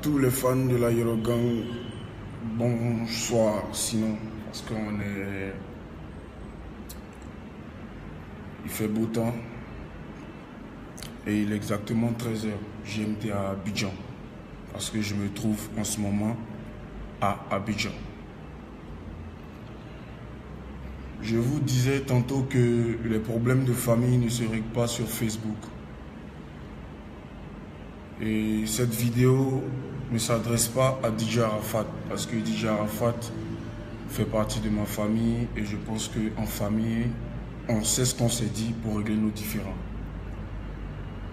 tous les fans de la Yorogang, bonsoir sinon, parce qu'on est... Il fait beau temps et il est exactement 13 h GMT à Abidjan, parce que je me trouve en ce moment à Abidjan. Je vous disais tantôt que les problèmes de famille ne se règlent pas sur Facebook. Et cette vidéo ne s'adresse pas à DJ Arafat, parce que DJ Arafat fait partie de ma famille et je pense qu'en famille, on sait ce qu'on s'est dit pour régler nos différends.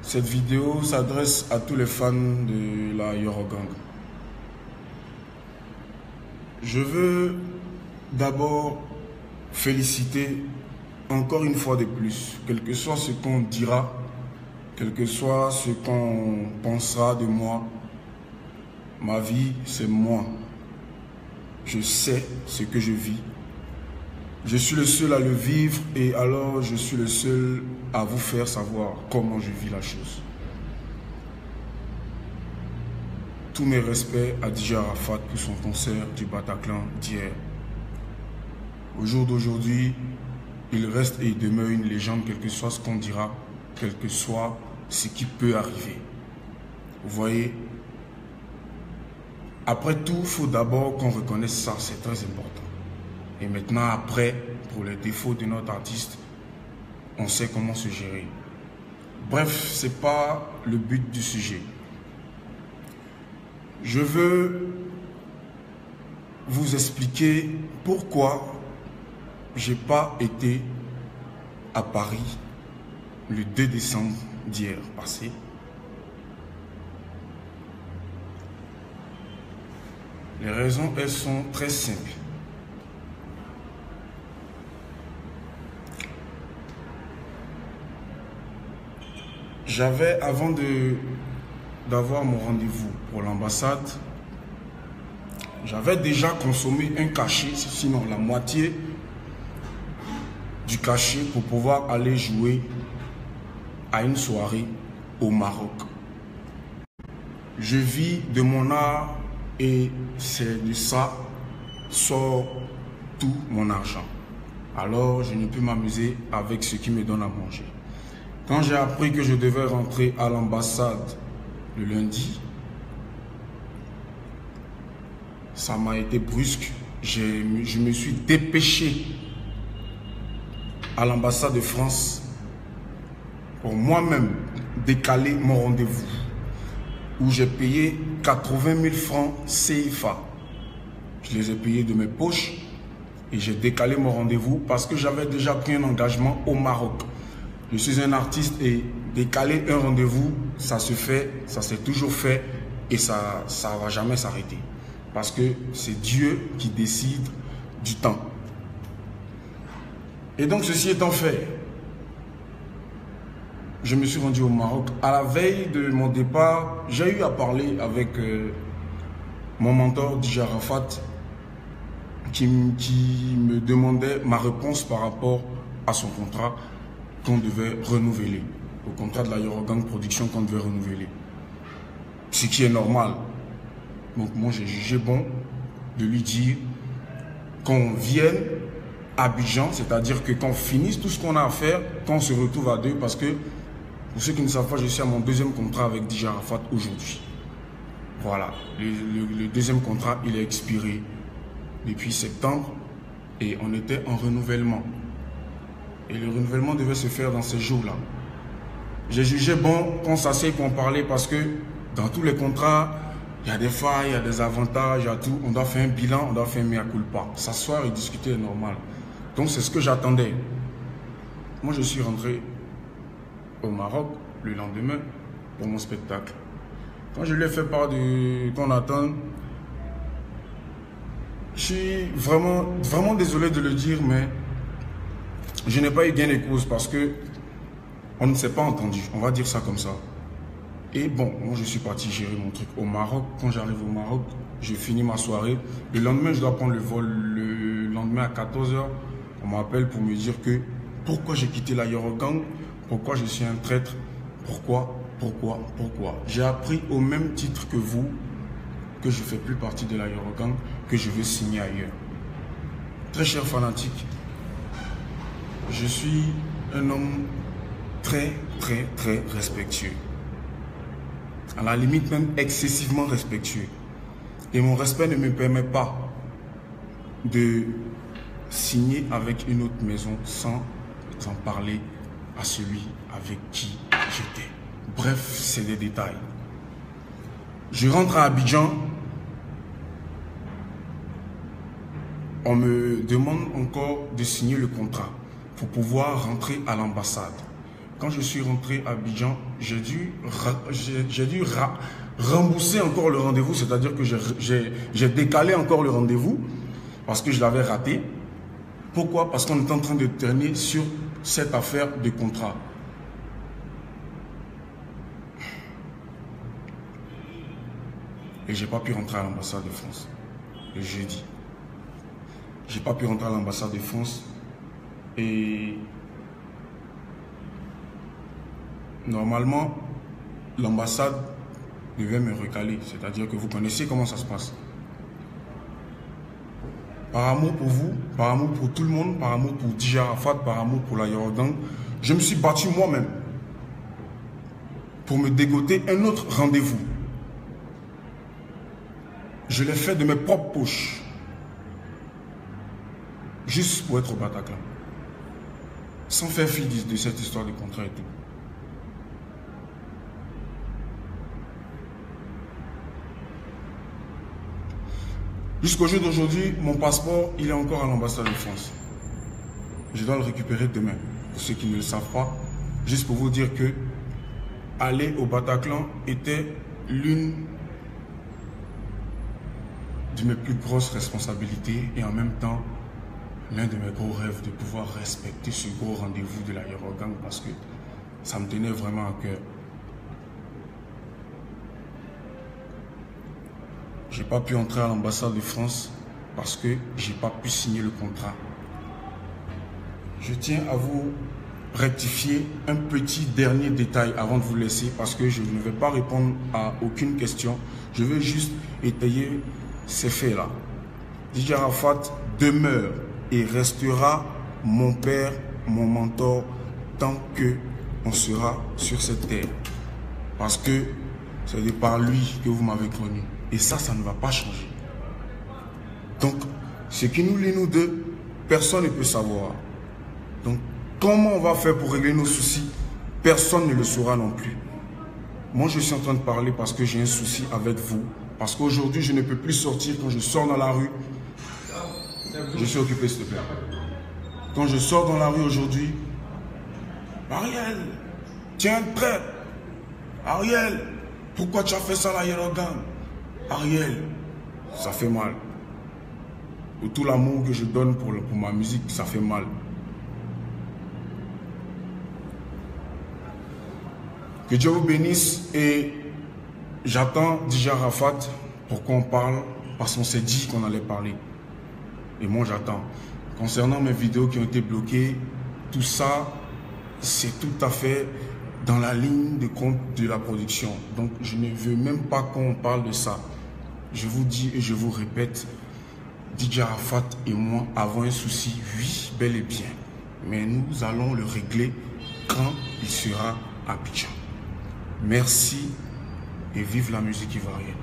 Cette vidéo s'adresse à tous les fans de la Yorogang. Je veux d'abord féliciter encore une fois de plus, quel que soit ce qu'on dira, quel que soit ce qu'on pensera de moi, ma vie c'est moi. Je sais ce que je vis. Je suis le seul à le vivre et alors je suis le seul à vous faire savoir comment je vis la chose. Tous mes respects à DJ Arafat pour son concert du Bataclan d'hier. Au jour d'aujourd'hui, il reste et il demeure une légende, quel que soit ce qu'on dira, quel que soit ce qui peut arriver. Vous voyez, après tout, il faut d'abord qu'on reconnaisse ça, c'est très important. Et maintenant, après, pour les défauts de notre artiste, on sait comment se gérer. Bref, ce n'est pas le but du sujet. Je veux vous expliquer pourquoi je n'ai pas été à Paris le 2 décembre d'hier passé. Les raisons, elles sont très simples. J'avais, avant d'avoir mon rendez-vous pour l'ambassade, j'avais déjà consommé un cachet, sinon la moitié du cachet pour pouvoir aller jouer à une soirée au Maroc. Je vis de mon art et c'est de ça sort tout mon argent. Alors je ne peux m'amuser avec ce qui me donne à manger. Quand j'ai appris que je devais rentrer à l'ambassade le lundi, ça m'a été brusque. Je me suis dépêché à l'ambassade de France pour moi-même décaler mon rendez-vous, où j'ai payé 80 000 francs CFA. Je les ai payés de mes poches et j'ai décalé mon rendez-vous parce que j'avais déjà pris un engagement au Maroc. Je suis un artiste et décaler un rendez-vous, ça se fait, ça s'est toujours fait et ça ne va jamais s'arrêter. Parce que c'est Dieu qui décide du temps. Et donc ceci étant fait, je me suis rendu au Maroc. À la veille de mon départ, j'ai eu à parler avec mon mentor DJ Arafat qui me demandait ma réponse par rapport à son contrat qu'on devait renouveler, au contrat de la Yorogang Production qu'on devait renouveler. Ce qui est normal. Donc moi j'ai jugé bon de lui dire qu'on vienne à Abidjan, c'est-à-dire que qu'on finisse tout ce qu'on a à faire, qu'on se retrouve à deux, parce que pour ceux qui ne savent pas, je suis à mon deuxième contrat avec DJ Arafat aujourd'hui. Voilà, le deuxième contrat il est expiré depuis septembre et on était en renouvellement. Et le renouvellement devait se faire dans ces jours-là. J'ai jugé bon qu'on s'asseye pour en parler parce que dans tous les contrats, il y a des failles, il y a des avantages, il y a tout. On doit faire un bilan, on doit faire un mea culpa. S'asseoir et discuter est normal. Donc c'est ce que j'attendais. Moi je suis rentré au Maroc le lendemain pour mon spectacle. Quand je lui ai fait part de qu'on attend, je suis vraiment désolé de le dire, mais je n'ai pas eu gain de cause parce que on ne s'est pas entendu, on va dire ça comme ça. Et bon, moi je suis parti gérer mon truc au Maroc. Quand j'arrive au Maroc, je finis ma soirée. Le lendemain, je dois prendre le vol. Le lendemain à 14 h, on m'appelle pour me dire que pourquoi j'ai quitté la Yorogang, pourquoi je suis un traître, pourquoi. J'ai appris au même titre que vous que je ne fais plus partie de la Yorogang, que je veux signer ailleurs. Très cher fanatique, je suis un homme très respectueux. À la limite même excessivement respectueux. Et mon respect ne me permet pas de signer avec une autre maison sans en parler à celui avec qui j'étais. Bref, c'est des détails. Je rentre à Abidjan. On me demande encore de signer le contrat pour pouvoir rentrer à l'ambassade. Quand je suis rentré à Abidjan, j'ai dû rembourser encore le rendez-vous, c'est-à-dire que j'ai décalé encore le rendez-vous parce que je l'avais raté. Pourquoi? Parce qu'on est en train de terminer sur cette affaire de contrat. Et j'ai pas pu rentrer à l'ambassade de France le jeudi. J'ai pas pu rentrer à l'ambassade de France et normalement l'ambassade devait me recaler, c'est-à-dire que vous connaissez comment ça se passe. Par amour pour vous, par amour pour tout le monde, par amour pour DJ Arafat, par amour pour la Yorogang, je me suis battu moi-même pour me dégoter un autre rendez-vous. Je l'ai fait de mes propres poches. Juste pour être au Bataclan. Sans faire fi de cette histoire de contrat et tout. Jusqu'au jour d'aujourd'hui, mon passeport, il est encore à l'ambassade de France. Je dois le récupérer demain. Pour ceux qui ne le savent pas, juste pour vous dire que aller au Bataclan était l'une de mes plus grosses responsabilités et en même temps l'un de mes gros rêves de pouvoir respecter ce gros rendez-vous de la Yorogang parce que ça me tenait vraiment à cœur. J'ai pas pu entrer à l'ambassade de France parce que j'ai pas pu signer le contrat. Je tiens à vous rectifier un petit dernier détail avant de vous laisser parce que je ne vais pas répondre à aucune question. Je veux juste étayer ces faits-là. DJ Arafat demeure et restera mon père, mon mentor, tant que on sera sur cette terre. Parce que c'est de par lui que vous m'avez connu. Et ça ne va pas changer. Donc, ce qui nous lie nous deux, personne ne peut savoir. Donc, comment on va faire pour régler nos soucis? Personne ne le saura non plus. Moi, je suis en train de parler parce que j'ai un souci avec vous. Parce qu'aujourd'hui, je ne peux plus sortir. Quand je sors dans la rue, je suis occupé, s'il te plaît. Quand je sors dans la rue aujourd'hui, Ariel, tiens prêt. Ariel, pourquoi tu as fait ça la Yorogang? Ariel, ça fait mal. Pour tout l'amour que je donne pour ma musique, ça fait mal. Que Dieu vous bénisse et j'attends DJ Arafat pour qu'on parle parce qu'on s'est dit qu'on allait parler. Et moi j'attends. Concernant mes vidéos qui ont été bloquées, tout ça, c'est tout à fait dans la ligne de compte de la production. Donc je ne veux même pas qu'on parle de ça. Je vous dis et je vous répète, DJ Arafat et moi avons un souci, oui, bel et bien. Mais nous allons le régler quand il sera à Abidjan. Merci et vive la musique ivoirienne.